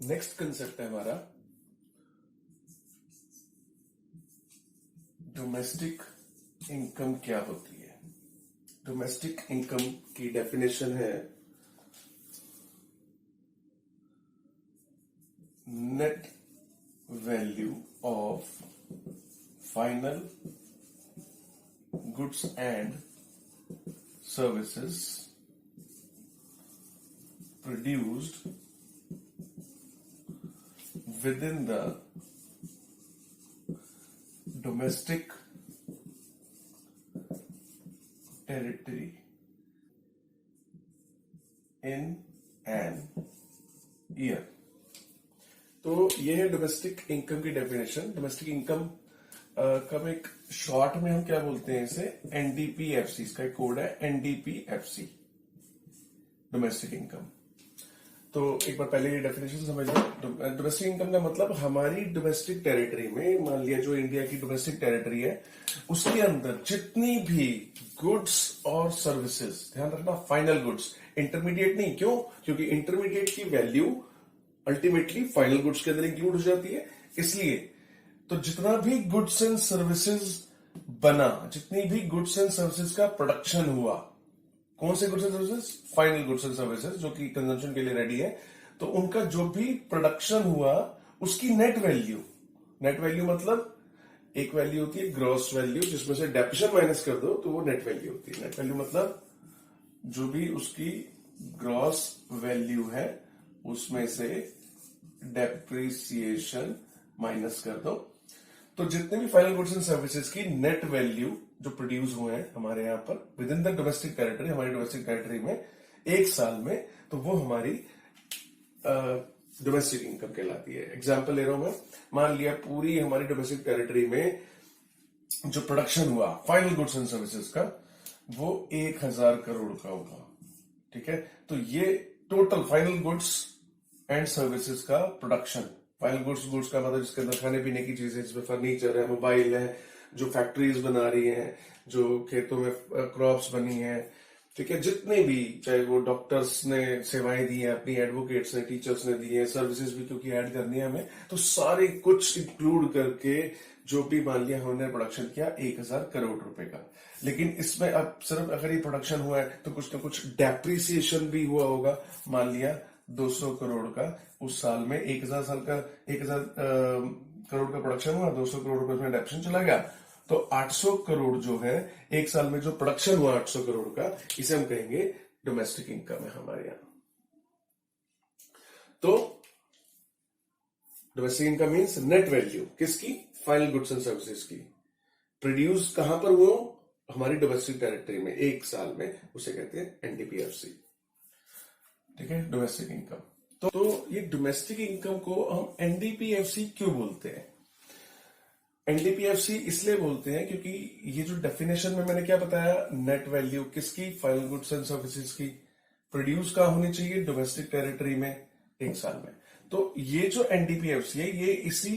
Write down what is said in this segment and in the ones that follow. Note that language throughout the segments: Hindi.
नेक्स्ट कंसेप्ट है हमारा डोमेस्टिक इनकम क्या होती है। डोमेस्टिक इनकम की डेफिनेशन है net value of final goods and services produced within the domestic territory in an year। तो ये है डोमेस्टिक इनकम की डेफिनेशन। डोमेस्टिक इनकम का एक शॉर्ट में हम क्या बोलते हैं इसे, एनडीपीएफसी। इसका एक कोड है एनडीपीएफसी, डोमेस्टिक इनकम। तो एक बार पहले ये डेफिनेशन समझ लो। डोमेस्टिक इनकम का मतलब हमारी डोमेस्टिक टेरिटरी में, मान लिया जो इंडिया की डोमेस्टिक टेरिटरी है उसके अंदर जितनी भी गुड्स और सर्विसेज, ध्यान रखना फाइनल गुड्स, इंटरमीडिएट नहीं। क्यों? क्योंकि इंटरमीडिएट की वैल्यू अल्टीमेटली फाइनल गुड्स के अंदर इंक्लूड हो जाती है। इसलिए तो जितना भी गुड्स एंड सर्विसेज बना, जितनी भी गुड्स एंड सर्विसेज का प्रोडक्शन हुआ, कौन से goods and services? Final goods and services जो कि कंजम्पशन के लिए रेडी है। तो उनका जो भी प्रोडक्शन हुआ उसकी नेट वैल्यू, नेट वैल्यू मतलब एक वैल्यू होती है ग्रॉस वैल्यू, जिसमें से डेप्रिसिएशन माइनस कर दो तो वो नेट वैल्यू होती है। नेट वैल्यू मतलब जो भी उसकी ग्रॉस वैल्यू है उसमें से डेप्रिसिएशन माइनस कर दो। तो जितने भी फाइनल गुड्स एंड सर्विसेज की नेट वैल्यू जो प्रोड्यूस हुए हैं हमारे यहाँ पर with in the domestic territory, हमारी डोमेस्टिक टेरिटरी में एक साल में, तो वो हमारी डोमेस्टिक इनकम कहलाती है। एग्जांपल ले रहा हूं मैं, मान लिया पूरी हमारी डोमेस्टिक टेरिटरी में जो प्रोडक्शन हुआ फाइनल गुड्स एंड सर्विसेज का वो 1000 करोड़ का होगा। ठीक है, तो ये total final goods and services का प्रोडक्शन। फाइनल गुड्स का मतलब जिसके अंदर खाने पीने की चीजें, जिसमें फर्नीचर है, मोबाइल है, जो फैक्ट्रीज बना रही हैं, जो खेतों में क्रॉप्स बनी है, ठीक है, जितने भी, चाहे वो डॉक्टर्स ने सेवाएं दी हैं अपनी, एडवोकेट्स ने, टीचर्स ने दी है, सर्विसेज भी क्योंकि ऐड करनी है हमें, तो सारे कुछ इंक्लूड करके जो भी मान लिया हमने प्रोडक्शन किया 1000 करोड़ रुपए का। लेकिन इसमें अब सिर्फ अगर ये प्रोडक्शन हुआ है तो कुछ ना कुछ डेप्रिसिएशन भी हुआ होगा। मान लिया 200 करोड़ का उस साल में, 1000 करोड़ का प्रोडक्शन हुआ, 200 करोड़ रुपए में डेप्रिसिएशन चला गया, तो 800 करोड़ जो है एक साल में जो प्रोडक्शन हुआ 800 करोड़ का, इसे हम कहेंगे डोमेस्टिक इनकम है हमारे यहां। तो domestic income means net value किसकी? फाइनल गुड्स एंड सर्विसेज की, प्रोड्यूस कहां पर हुआ? हमारी डोमेस्टिक टेरिटरी में एक साल में, उसे कहते हैं एनडीपीएफसी। ठीक है, डोमेस्टिक इनकम। तो ये डोमेस्टिक इनकम को हम एनडीपीएफसी क्यों बोलते हैं? एनडीपीएफसी इसलिए बोलते हैं क्योंकि ये जो डेफिनेशन में मैंने क्या बताया, नेट वैल्यू किसकी? फाइनल गुड्स एंड सर्विसेज की, प्रोड्यूस कहां होनी चाहिए? डोमेस्टिक टेरिटरी में एक साल में। तो ये जो एनडीपीएफसी है ये इसी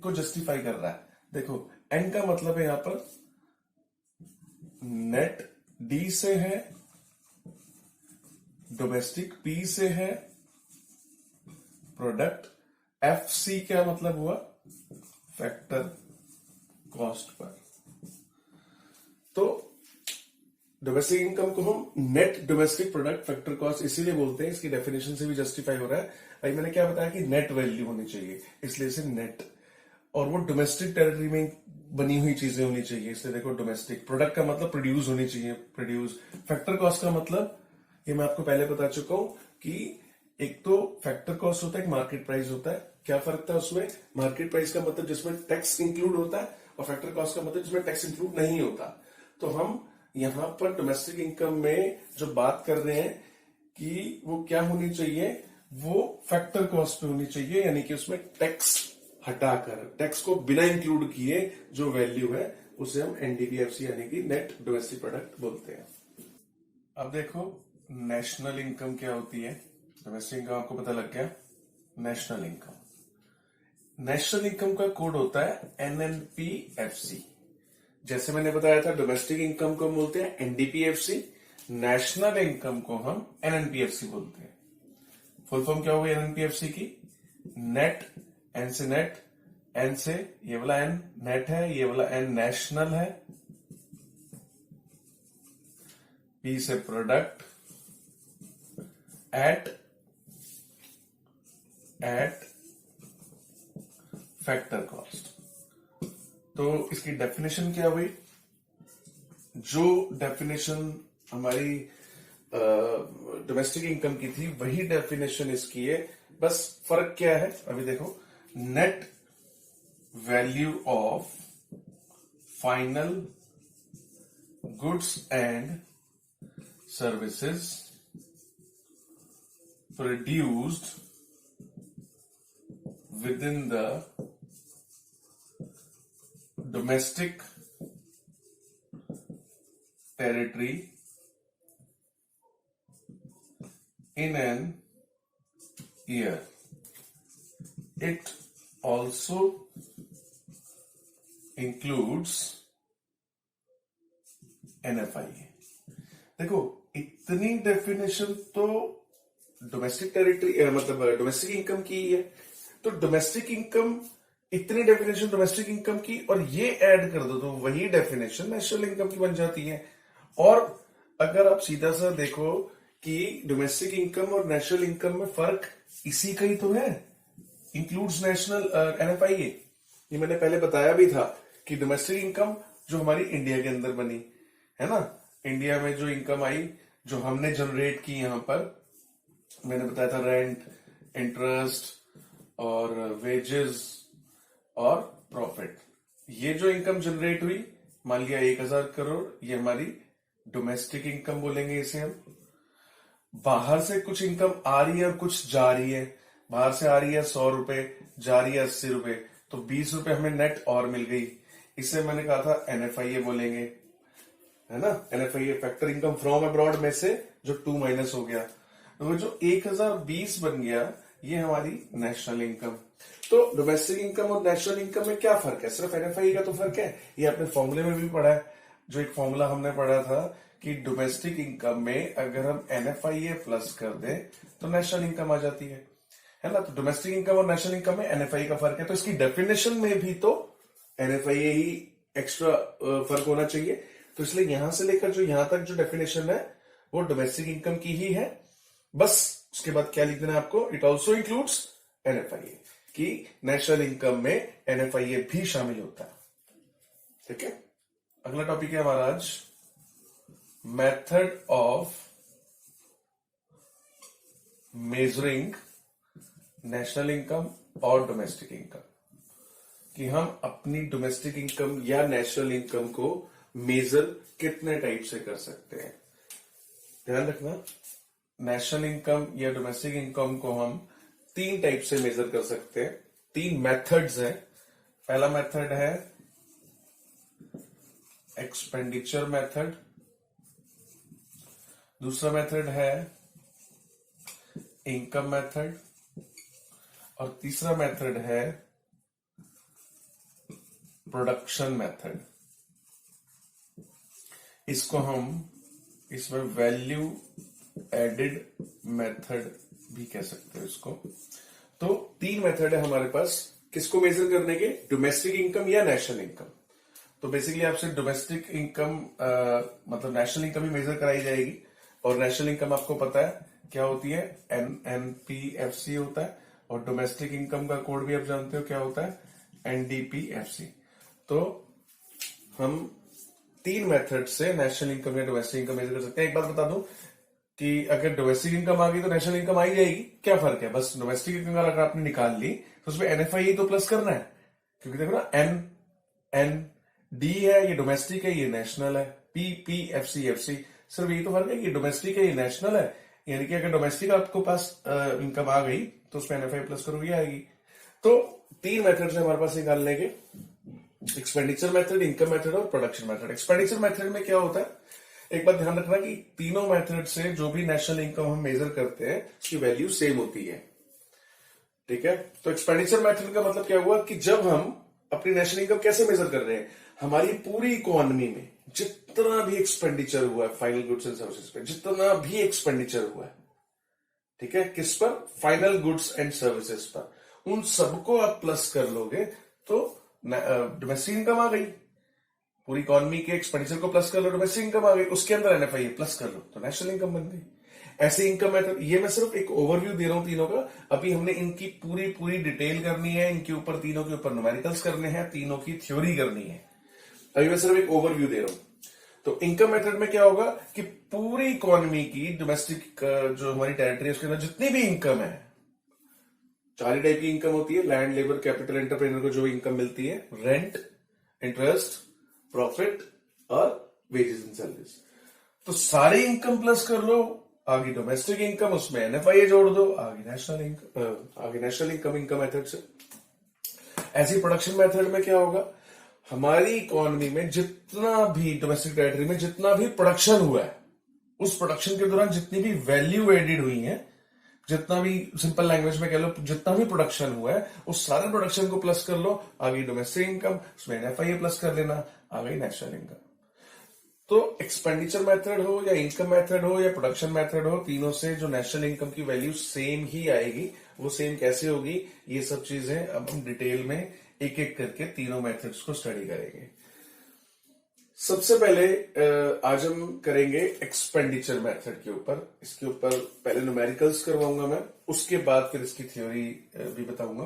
को जस्टिफाई कर रहा है। देखो, एन का मतलब है यहां पर नेट, डी से है, डोमेस्टिक पी से है, प्रोडक्ट, एफ सी क्या मतलब हुआ? Factor cost per. तो डोमेस्टिक इनकम को हम net domestic product factor cost इसीलिए बोलते हैं, इसकी डेफिनेशन से भी जस्टिफाई हो रहा है। भाई मैंने क्या बताया कि नेट वैल्यू होनी चाहिए, इसलिए इसे नेट, और वो डोमेस्टिक टेरिटरी में बनी हुई चीजें होनी चाहिए, इसलिए देखो डोमेस्टिक। प्रोडक्ट का मतलब प्रोड्यूस होनी चाहिए, प्रोड्यूस। फैक्टर कॉस्ट का मतलब ये मैं आपको पहले बता चुका हूं कि एक तो फैक्टर कॉस्ट होता है, एक मार्केट प्राइस होता है। क्या फर्क था उसमें? मार्केट प्राइस का मतलब जिसमें टैक्स इंक्लूड होता है, और फैक्टर कॉस्ट का मतलब जिसमें टैक्स इंक्लूड नहीं होता। तो हम यहां पर डोमेस्टिक इनकम में जो बात कर रहे हैं कि वो क्या होनी चाहिए, वो फैक्टर कॉस्ट पे होनी चाहिए, यानी कि उसमें टैक्स हटाकर, टैक्स को बिना इंक्लूड किए जो वैल्यू है उसे हम एनडीपीएफसी यानी कि नेट डोमेस्टिक प्रोडक्ट बोलते हैं। अब देखो नेशनल इनकम क्या होती है। डोमेस्टिक इनकम आपको पता लग गया। नेशनल इनकम, नेशनल इनकम का कोड होता है एनएनपीएफसी। जैसे मैंने बताया था डोमेस्टिक इनकम को हम बोलते हैं एनडीपीएफसी, नेशनल इनकम को हम एनएनपीएफसी बोलते हैं। फुल फॉर्म क्या होगी एनएनपीएफसी की? नेट, एन से नेट, एन से ये वाला एन नेट है, ये वाला एन नेशनल है, पी से प्रोडक्ट, एट फैक्टर कॉस्ट। तो इसकी डेफिनेशन क्या हुई? जो डेफिनेशन हमारी डोमेस्टिक इनकम की थी वही डेफिनेशन इसकी है, बस फर्क क्या है अभी देखो। Net value of final goods and services produced within the domestic territory in an year. It also includes NFIA. देखो इतनी डेफिनेशन तो डोमेस्टिक टेरिटरी मतलब डोमेस्टिक इनकम की ही है, तो डोमेस्टिक इनकम इतनी डेफिनेशन डोमेस्टिक इनकम की और ये ऐड कर दो तो वही डेफिनेशन नेशनल इनकम की बन जाती है। और अगर आप सीधा सा देखो कि डोमेस्टिक इनकम और नेशनल इनकम में फर्क इसी का ही तो है, इंक्लूड्स नेशनल एनएफआईए। ये मैंने पहले बताया भी था कि डोमेस्टिक इनकम जो हमारी इंडिया के अंदर बनी है ना, इंडिया में जो इनकम आई जो हमने जनरेट की, यहां पर मैंने बताया था रेंट, इंटरेस्ट और वेजेस और प्रॉफिट, ये जो इनकम जनरेट हुई मान लिया 1000 करोड़, ये हमारी डोमेस्टिक इनकम बोलेंगे इसे हम। बाहर से कुछ इनकम आ रही है और कुछ जा रही है, बाहर से आ रही है 100 रुपए, जा रही है 80 रुपए, तो 20 रुपए हमें नेट और मिल गई, इसे मैंने कहा था एनएफआईए बोलेंगे, है ना। NFIA factor income from abroad में से जो 2 माइनस हो गया, तो जो 1020 बन गया ये हमारी नेशनल इनकम। तो डोमेस्टिक इनकम और नेशनल इनकम में क्या फर्क है? सिर्फ एनएफआई का तो फर्क है, ये आपने फॉर्मूले में भी पढ़ा है। जो एक फॉर्मूला हमने पढ़ा था कि डोमेस्टिक इनकम में अगर हम एनएफआईए प्लस कर दें तो नेशनल इनकम आ जाती है ना। तो डोमेस्टिक इनकम और नेशनल इनकम में एनएफआई का फर्क है, तो इसकी डेफिनेशन में भी तो एनएफआईए ही एक्स्ट्रा फर्क होना चाहिए। तो इसलिए यहां से लेकर जो यहां तक जो डेफिनेशन है वो डोमेस्टिक इनकम की ही है। बस उसके बाद क्या लिख देना है आपको, इट ऑल्सो इंक्लूड्स एनएफआईए, कि नेशनल इनकम में एनएफआईए भी शामिल होता है। ठीक है, अगला टॉपिक है हमारा आज method of measuring national income और डोमेस्टिक इनकम, कि हम अपनी डोमेस्टिक इनकम या नेशनल इनकम को मेजर कितने टाइप से कर सकते हैं। ध्यान रखना, नेशनल इनकम या डोमेस्टिक इनकम को हम 3 टाइप से मेजर कर सकते हैं, 3 मेथड्स हैं। पहला मेथड है एक्सपेंडिचर मेथड, दूसरा मेथड है इनकम मेथड और तीसरा मेथड है प्रोडक्शन मेथड। इसको हम इसमें वैल्यू एडेड मेथड भी कह सकते हैं इसको। तो 3 मेथड है हमारे पास किसको मेजर करने के, डोमेस्टिक इनकम या नेशनल इनकम। तो बेसिकली आपसे डोमेस्टिक इनकम मतलब नेशनल इनकम ही मेजर कराई जाएगी, और नेशनल इनकम आपको पता है क्या होती है, एनपीएफसी होता है, और डोमेस्टिक इनकम का कोड भी आप जानते हो क्या होता है, एनडीपीएफसी। तो हम 3 मेथड से नेशनल इनकम या डोमेस्टिक इनकम मेजर कर सकते हैं। एक बात बता दूं कि अगर डोमेस्टिक इनकम आ गई तो नेशनल इनकम आ ही जाएगी, क्या फर्क है, बस डोमेस्टिक इनकम अगर आपने निकाल ली तो उसमें एनएफआईए तो प्लस करना है, क्योंकि देखो ना एन डी है ये डोमेस्टिक है, ये नेशनल है, पीपीएफसी एफसी, सिर्फ यही तो फर्क है, ये डोमेस्टिक है ये नेशनल है। यानी कि अगर डोमेस्टिक आपको पास इनकम आ गई तो उसमें एनएफआई प्लस करोगे आएगी। तो 3 मेथड है हमारे पास निकालने के, एक्सपेंडिचर मेथड, इनकम मेथड और प्रोडक्शन मेथड। एक्सपेंडिचर मेथड में क्या होता है, एक बात ध्यान रखना कि तीनों मेथड से जो भी नेशनल इनकम हम मेजर करते हैं उसकी वैल्यू सेम होती है। ठीक है, तो एक्सपेंडिचर मेथड का मतलब क्या हुआ कि जब हम अपनी नेशनल इनकम कैसे मेजर कर रहे हैं, हमारी पूरी इकोनॉमी में जितना भी एक्सपेंडिचर हुआ है फाइनल गुड्स एंड सर्विसेज पे, जितना भी एक्सपेंडिचर हुआ है, ठीक है, किस पर, फाइनल गुड्स एंड सर्विसेज पर, उन सबको आप प्लस कर लोगे तो डोमेस्टिक इनकम आ गई। पूरी इकोनॉमी के एक्सपेंडिचर को प्लस कर लो, डोमेस्टिक इनकम आ गई, उसके अंदर एनएफआई प्लस कर लो तो नेशनल इनकम बन गई। ऐसे इनकम मेथड, ये मैं सिर्फ एक ओवरव्यू दे रहा हूं तीनों का। अभी हमने इनकी पूरी पूरी डिटेल करनी है, इनके ऊपर तीनों के ऊपर न्यूमेरिकल्स करने हैं, तीनों की थ्योरी करनी है। अभी मैं सिर्फ एक ओवरव्यू दे रहा हूं। तो इनकम मेथड में क्या होगा कि पूरी इकोनॉमी की डोमेस्टिक जो हमारी टेरिटरी है उसके अंदर जितनी भी इनकम है, 4 टाइप की इनकम होती है। लैंड, लेबर, कैपिटल, एंटरप्रेन्योर को जो इनकम मिलती है, रेंट, इंटरेस्ट, प्रॉफिट और वेजेस एंड सैलरीज। तो सारी इनकम प्लस कर लो, आगे डोमेस्टिक इनकम, उसमें एनएफआई जोड़ दो, आगे नेशनल इनकम इनकम मेथड से। ऐसी प्रोडक्शन मेथड में क्या होगा, हमारी इकोनॉमी में जितना भी डोमेस्टिक टेरिटरी में जितना भी प्रोडक्शन हुआ है, उस प्रोडक्शन के दौरान जितनी भी वैल्यू एडेड हुई है, जितना भी सिंपल लैंग्वेज में कह लो जितना भी प्रोडक्शन हुआ है, उस सारे प्रोडक्शन को प्लस कर लो, आगे डोमेस्टिक इनकम, उसमें एनएफआई प्लस कर लेना, आ गई नेशनल इनकम। तो एक्सपेंडिचर मेथड हो या इनकम मेथड हो या प्रोडक्शन मेथड हो, तीनों से जो नेशनल इनकम की वैल्यू सेम ही आएगी। वो सेम कैसे होगी, ये सब चीजें अब हम डिटेल में एक एक करके तीनों मेथड्स को स्टडी करेंगे। सबसे पहले आज हम करेंगे एक्सपेंडिचर मेथड के ऊपर। इसके ऊपर पहले न्यूमेरिकल्स करवाऊंगा मैं, उसके बाद फिर इसकी थ्योरी भी बताऊंगा।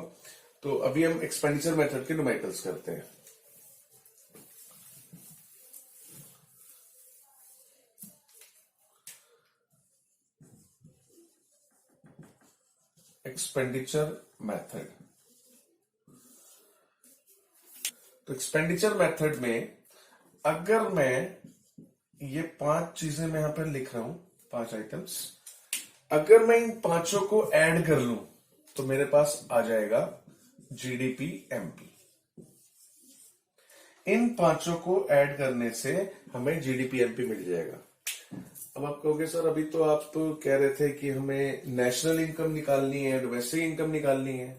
तो अभी हम एक्सपेंडिचर मेथड के न्यूमेरिकल्स करते हैं। एक्सपेंडिचर मेथड, तो एक्सपेंडिचर मेथड में अगर मैं ये 5 चीजें मैं यहां पर लिख रहा हूं, 5 आइटम्स, अगर मैं इन पांचों को ऐड कर लूं तो मेरे पास आ जाएगा जीडीपी एमपी। इन पांचों को ऐड करने से हमें जीडीपी एमपी मिल जाएगा। अब आप कहोगे सर अभी तो आप कह रहे थे कि हमें नेशनल इनकम निकालनी है, डोमेस्टिक इनकम निकालनी है।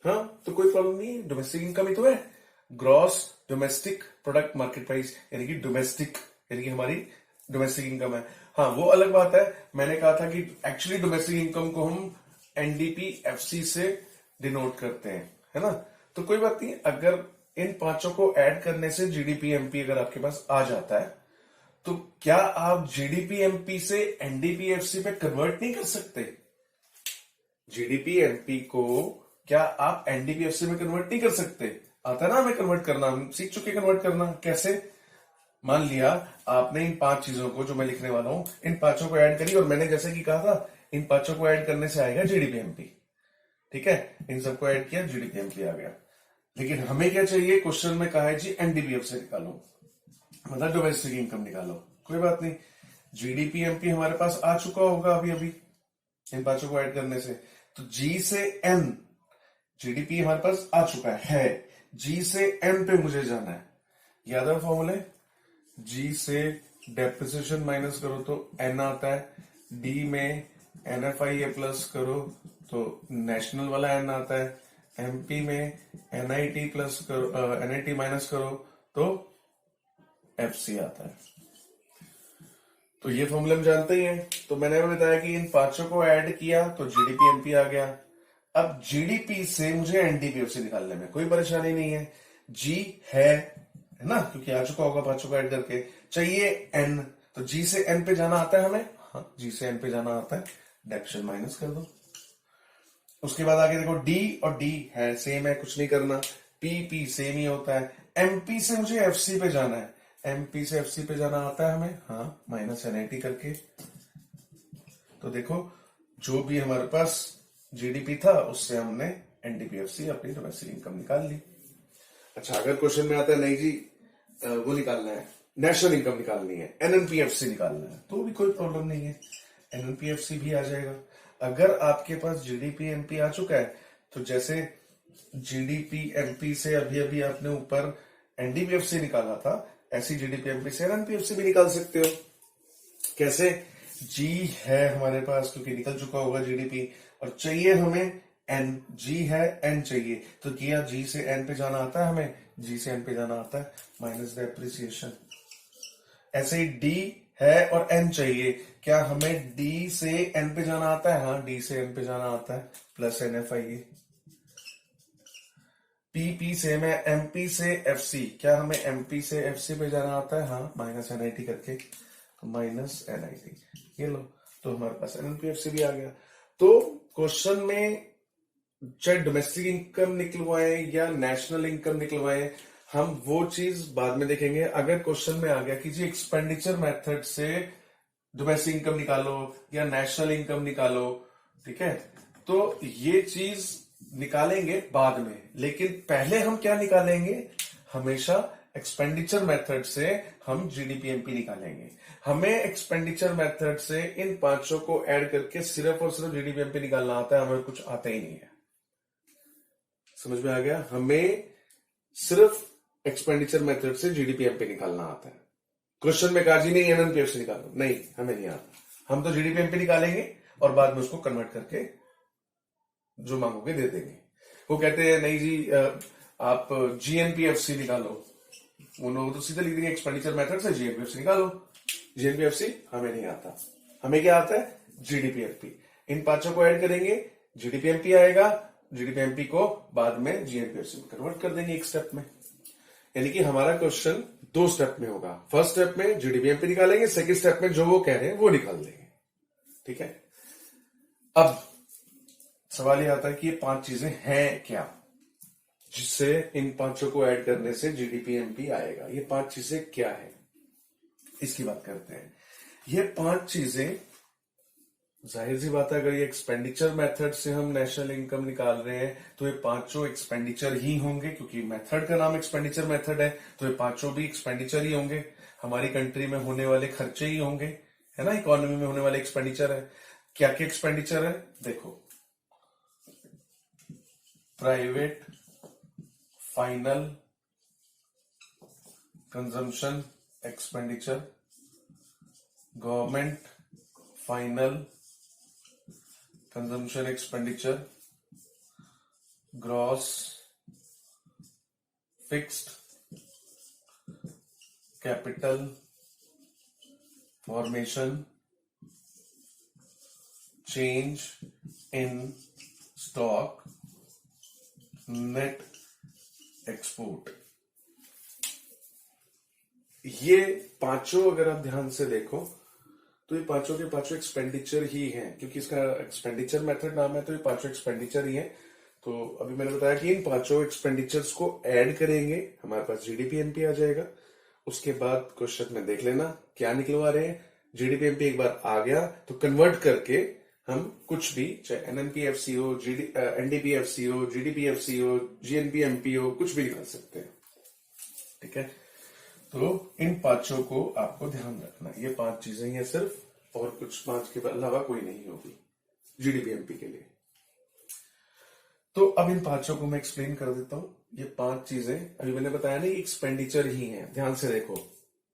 हाँ, तो कोई प्रॉब्लम नहीं है, डोमेस्टिक इनकम ही तो है, gross domestic product market price, यानी कि डोमेस्टिक, यानी कि हमारी डोमेस्टिक इनकम है। हाँ, वो अलग बात है, मैंने कहा था कि एक्चुअली डोमेस्टिक इनकम को हम एनडीपी-एफसी से डिनोट करते हैं, है ना। तो कोई बात नहीं, अगर इन पांचों को ऐड करने से जीडीपी एमपी अगर आपके पास आ जाता है, तो क्या आप जीडीपी एमपी से एनडीपी-एफसी पे कन्वर्ट नहीं कर सकते? जीडीपी एमपी को क्या आप एनडीपी-एफसी में कन्वर्ट नहीं कर सकते? आता है ना हमें कन्वर्ट करना, हम सीख चुके कन्वर्ट करना कैसे। मान लिया आपने इन 5 चीजों को जो मैं लिखने वाला हूं, इन पांचों को ऐड करी, और मैंने जैसे कि कहा था इन पांचों को ऐड करने से आएगा जीडीपी एमपी। ठीक है, इन सबको ऐड किया, जीडीपी एमपी आ गया। लेकिन हमें क्या चाहिए, क्वेश्चन में कहा है जी एनडीपीएफ से निकालो, मतलब डोमेस्टिक इनकम निकालो। कोई बात नहीं, जीडीपी एमपी हमारे पास आ चुका होगा अभी अभी इन पांचों को ऐड करने से। तो जी से एन, जीडीपी हमारे पास आ चुका है, जी से एन पे मुझे जाना है। याद है फॉर्मूले, जी से डेप्रिसिएशन माइनस करो तो एन आता है, डी में एनएफआई प्लस करो तो नेशनल वाला एन आता है, एमपी में एनआईटी प्लस करो, एनआईटी माइनस करो तो एफसी आता है। तो ये फॉर्मूला हम जानते ही हैं। तो मैंने बताया कि इन पांचों को ऐड किया तो जीडीपी एमपी आ गया। अब जीडीपी से मुझे एनडीपीएफसी निकालने में कोई परेशानी नहीं है, जी है ना, क्योंकि आ चुका होगा पांचों को ऐड करके। चाहिए एन, तो जी से एन पे जाना आता है हमें, हाँ जी से एन पे जाना आता है, डेप्रिसिएशन माइनस कर दो। उसके बाद आगे देखो डी और डी है सेम है, कुछ नहीं करना, पी सेम ही होता है। एमपी से मुझे एफसी पे जाना है, एमपी से एफसी पे जाना आता है हमें, हाँ माइनस एनआईटी करके। तो देखो जो भी हमारे पास जीडीपी था उससे हमने एनडीपीएफसी अपनी डोमेस्टिक इनकम निकाल ली। अच्छा, अगर क्वेश्चन में आता है नहीं जी वो निकालना है, नेशनल इनकम निकालनी है, एनएनपीएफसी निकालना है, तो भी कोई प्रॉब्लम नहीं है, एनएनपीएफसी भी आ जाएगा। अगर आपके पास जीडीपी एमपी आ चुका है तो जैसे जीडीपी एमपी से अभी अभी आपने ऊपर एनडीपीएफसी निकाला था, ऐसी जीडीपी एमपी से एनएनपीएफसी भी निकाल सकते हो। कैसे, जी है हमारे पास क्योंकि निकल चुका होगा जीडीपी, और चाहिए हमें एन, जी है एन चाहिए, तो किया जी से एन पे जाना आता है हमें, जी से एन पे जाना आता है माइनस डेप्रिसिएशन। ऐसे ही डी है और एन चाहिए, क्या हमें डी से एन पे जाना आता है, हाँ डी से एन पे जाना आता है, प्लस एनएफआई। पी सेम है, एमपी से एफसी, क्या हमें एमपी से एफसी पे जाना आता है? हाँ, माइनस एनआईटी करके, माइनस एनआईटी, ये लो, तो हमारे पास एनपीएफसी भी आ गया। तो क्वेश्चन में चाहे डोमेस्टिक इनकम निकलवाए या नेशनल इनकम निकलवाए, हम वो चीज बाद में देखेंगे। अगर क्वेश्चन में आ गया कि जी एक्सपेंडिचर मेथड से डोमेस्टिक इनकम निकालो या नेशनल इनकम निकालो, ठीक है, तो ये चीज निकालेंगे बाद में, लेकिन पहले हम क्या निकालेंगे? हमेशा एक्सपेंडिचर मेथड से हम जीडीपीएमपी निकालेंगे। हमें एक्सपेंडिचर मेथड से इन पांचों को ऐड करके सिर्फ और सिर्फ जीडीपीएमपी निकालना आता है, हमें कुछ आता ही नहीं है। समझ में आ गया? हमें सिर्फ एक्सपेंडिचर मेथड से जीडीपीएमपी निकालना आता है। क्वेश्चन में कहा जी नहीं एनएनपीएफसी निकालो, नहीं, हमें नहीं आता। हम तो जीडीपीएमपी निकालेंगे और बाद में उसको कन्वर्ट करके जो मांगोगे दे देंगे। वो कहते हैं नहीं जी आप जीएनपीएफसी निकालो, उन्होंने तो सीधे लिख देंगे एक्सपेंडिचर मेथड से जीएनपीएफसी निकालो। जीएनपीएफसी हमें नहीं आता, हमें क्या आता है? जीडीपीएमपी। इन पांचों को ऐड करेंगे, जीडीपीएमपी आएगा, जीडीपीएमपी को बाद में जीएनपीएफसी में कन्वर्ट कर देंगे एक स्टेप में। यानी कि हमारा क्वेश्चन 2 स्टेप में होगा। फर्स्ट स्टेप में जीडीपीएमपी निकालेंगे, सेकंड स्टेप में जो वो कह रहे हैं वो निकाल देंगे, ठीक है। अब सवाल ये आता है कि ये 5 चीजें हैं क्या, जिससे इन पांचों को ऐड करने से जीडीपीएमपी आएगा। ये 5 चीजें क्या है, इसकी बात करते हैं। ये 5 चीजें, जाहिर सी बात है, अगर ये एक्सपेंडिचर मेथड से हम नेशनल इनकम निकाल रहे हैं तो ये पांचों एक्सपेंडिचर ही होंगे, क्योंकि मेथड का नाम एक्सपेंडिचर मेथड है, तो ये पांचों भी एक्सपेंडिचर ही होंगे। हमारी कंट्री में होने वाले खर्चे ही होंगे, है ना, इकोनॉमी में होने वाले एक्सपेंडिचर है। क्या क्या एक्सपेंडिचर है? देखो, private final consumption expenditure, government final consumption expenditure, gross fixed capital formation, change in stock, net export. ये पांचों अगर आप ध्यान से देखो तो ये पांचों के पांचों एक्सपेंडिचर ही हैं, क्योंकि इसका एक्सपेंडिचर मेथड नाम है, तो ये पांचों एक्सपेंडिचर ही हैं। तो अभी मैंने बताया कि इन पांचों एक्सपेंडिचर्स को ऐड करेंगे, हमारे पास जीडीपीएमपी आ जाएगा। उसके बाद क्वेश्चन में देख लेना क्या निकलवा रहे हैं। जीडीपीएमपी एक बार आ गया तो कन्वर्ट करके हम कुछ भी, चाहे एनएनपीएफसी हो, एनडीपीएफसी हो, जीडीपीएफसी हो, जीएनपीएमपी हो, कुछ भी निकाल सकते हैं, ठीक है। तो इन पांचों को आपको ध्यान रखना, ये 5 चीजें हैं सिर्फ, और कुछ 5 के अलावा कोई नहीं होगी जीडीपीएमपी के लिए। तो अब इन पांचों को मैं एक्सप्लेन कर देता हूं। ये 5 चीजें अभी मैंने बताया ना, एक्सपेंडिचर ही हैं, ध्यान से देखो।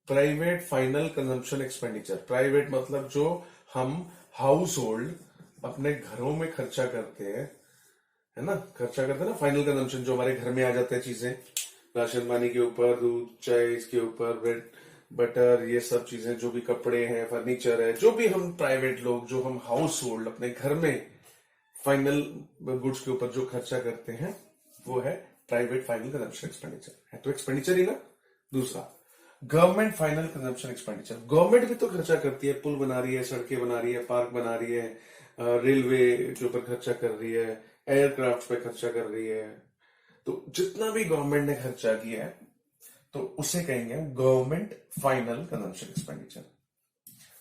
Private final consumption expenditure, private मतलब जो हम हाउस होल्ड अपने घरों में खर्चा करते हैं, है ना, खर्चा करते हैं ना, फाइनल कंजम्पशन जो हमारे घर में आ जाते हैं चीजें, राशन पानी के ऊपर, दूध चाय इसके ऊपर, ब्रेड बटर, ये सब चीजें, जो भी कपड़े हैं, फर्नीचर है, जो भी हम प्राइवेट लोग, जो हम हाउस होल्ड अपने घर में फाइनल गुड्स के ऊपर जो खर्चा करते हैं, वो है प्राइवेट फाइनल कंजम्पशन एक्सपेंडिचर, है तो एक्सपेंडिचर ही ना। दूसरा, government final consumption expenditure, government भी तो खर्चा करती है, पुल बना रही है, सड़कें बना रही है, पार्क बना रही है, रेलवे के ऊपर खर्चा कर रही है, एयरक्राफ्ट पे खर्चा कर रही है। तो जितना भी गवर्नमेंट ने खर्चा किया है तो उसे कहेंगे गवर्नमेंट फाइनल कंजम्पशन एक्सपेंडिचर।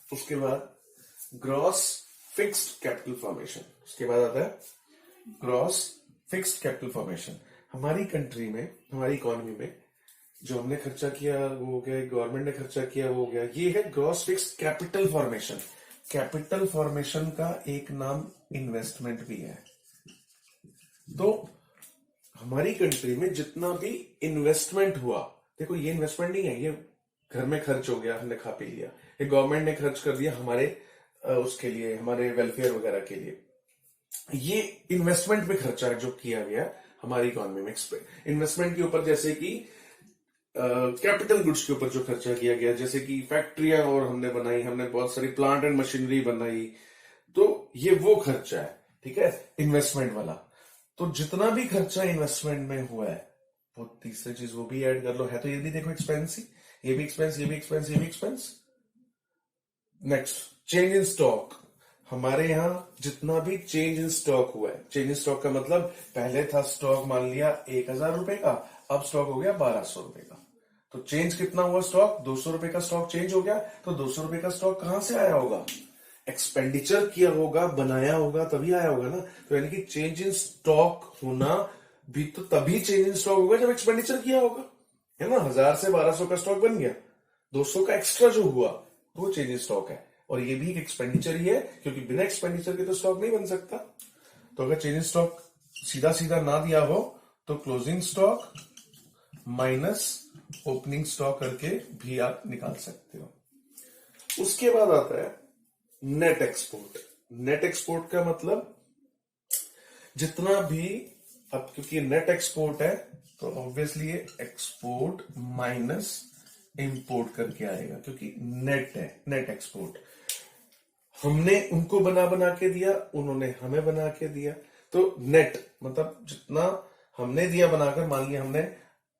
उसके बाद ग्रॉस फिक्स्ड कैपिटल फॉर्मेशन, उसके बाद आता है ग्रॉस फिक्स्ड कैपिटल फॉर्मेशन। हमारी कंट्री में, हमारी इकोनॉमी में जो हमने खर्चा किया वो हो गया, गवर्नमेंट ने खर्चा किया वो हो गया, ये है gross fixed capital formation. Capital formation का एक नाम इन्वेस्टमेंट भी है। तो हमारी कंट्री में जितना भी इन्वेस्टमेंट हुआ, देखो ये इन्वेस्टमेंट नहीं है, ये घर में खर्च हो गया, हमने खा पी लिया, ये गवर्नमेंट ने खर्च कर दिया हमारे उसके लिए, हमारे वेलफेयर वगैरह के लिए, ये इन्वेस्टमेंट पे खर्चा जो किया गया हमारी इकोनॉमी में। इन्वेस्टमेंट के ऊपर जैसे कि कैपिटल गुड्स के ऊपर जो खर्चा किया गया, जैसे कि फैक्ट्रियां और हमने बनाई, हमने बहुत सारी प्लांट एंड मशीनरी बनाई, तो ये वो खर्चा है, ठीक है, इन्वेस्टमेंट वाला। तो जितना भी खर्चा इन्वेस्टमेंट में हुआ है वो तीसरी चीज वो भी ऐड कर लो। है तो ये भी देखो एक्सपेंस ही, ये भी एक्सपेंस, ये भी एक्सपेंस, ये भी expense. Next, change in stock. हमारे यहां जितना भी चेंज इन स्टॉक हुआ है, चेंज इन स्टॉक का मतलब पहले था स्टॉक मान लिया 1000 रुपए का, अब स्टॉक हो गया 1200 रुपए का। तो चेंज कितना हुआ स्टॉक? 200 रुपए का स्टॉक चेंज हो गया। तो 200 रुपए का स्टॉक कहां से आया होगा? एक्सपेंडिचर किया होगा, बनाया होगा, तभी आया होगा ना। तो यानी कि चेंज इन स्टॉक होना भी तो तभी चेंज इन स्टॉक होगा जब एक्सपेंडिचर किया होगा, है ना। 1000 से 1200 का स्टॉक बन गया, 200 का एक्स्ट्रा जो हुआ तो वो चेंज इन स्टॉक है। और ये भी एक एक्सपेंडिचर ही है, क्योंकि बिना एक्सपेंडिचर के तो स्टॉक नहीं बन सकता। तो अगर चेंज इन स्टॉक सीधा सीधा ना दिया हो तो closing stock minus opening stock करके भी आप निकाल सकते हो। उसके बाद आता है नेट एक्सपोर्ट। नेट एक्सपोर्ट का मतलब जितना भी, अब क्योंकि नेट एक्सपोर्ट है तो ऑब्वियसली ये एक्सपोर्ट माइनस इंपोर्ट करके आएगा, क्योंकि नेट है, नेट एक्सपोर्ट। हमने उनको बना बना के दिया, उन्होंने हमें बना के दिया। तो नेट मतलब जितना हमने दिया बनाकर, मान लिया हमने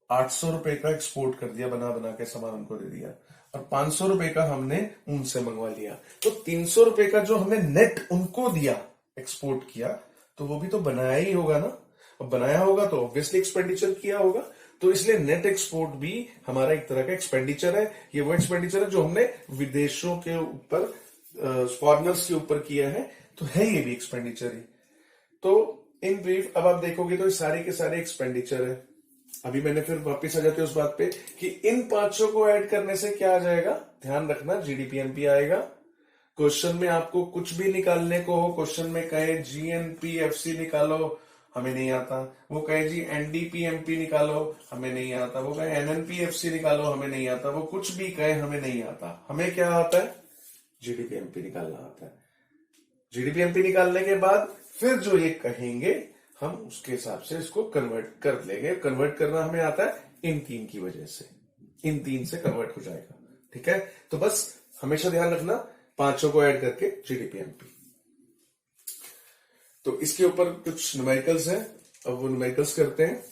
800 रुपए का एक्सपोर्ट कर दिया, बना बना के सामान उनको दे दिया, और 500 रुपए का हमने उनसे मंगवा लिया। तो 300 रुपए का जो हमने नेट उनको दिया, एक्सपोर्ट किया, तो वो भी तो बनाया ही होगा ना। अब बनाया होगा तो ऑब्वियसली एक्सपेंडिचर किया होगा। तो इसलिए नेट एक्सपोर्ट भी हमारा एक तरह का एक्सपेंडिचर है। ये वो एक्सपेंडिचर है जो हमने विदेशों के ऊपर, फॉरेनर्स के ऊपर किया है, तो है ये भी एक्सपेंडिचर ही। तो इन ब्रीफ अब आप देखोगे तो ये सारे के सारे एक्सपेंडिचर है। अभी मैंने फिर वापस आ जाते हैं उस बात पे कि इन पांचों को ऐड करने से क्या आ जाएगा। ध्यान रखना, जीडीपीएमपी आएगा। क्वेश्चन में आपको कुछ भी निकालने को हो, क्वेश्चन में कहे जीएनपीएफसी निकालो, हमें नहीं आता। वो कहे जी एनडीपीएमपी निकालो, हमें नहीं आता। वो कहे एनएनपीएफसी निकालो, हमें नहीं आता। वो कुछ भी कहे, हमें नहीं आता। हमें क्या आता है? जीडीपीएमपी निकालना आता है। जीडीपीएमपी निकालने के बाद फिर जो ये कहेंगे हम उसके हिसाब से इसको कन्वर्ट कर लेंगे। कन्वर्ट करना हमें आता है इन तीन की वजह से, इन तीन से कन्वर्ट हो जाएगा। ठीक है, तो बस हमेशा ध्यान रखना, पांचों को ऐड करके जीडीपीएमपी। तो इसके ऊपर कुछ न्यूमेरिकल्स हैं, अब वो न्यूमेरिकल्स करते हैं।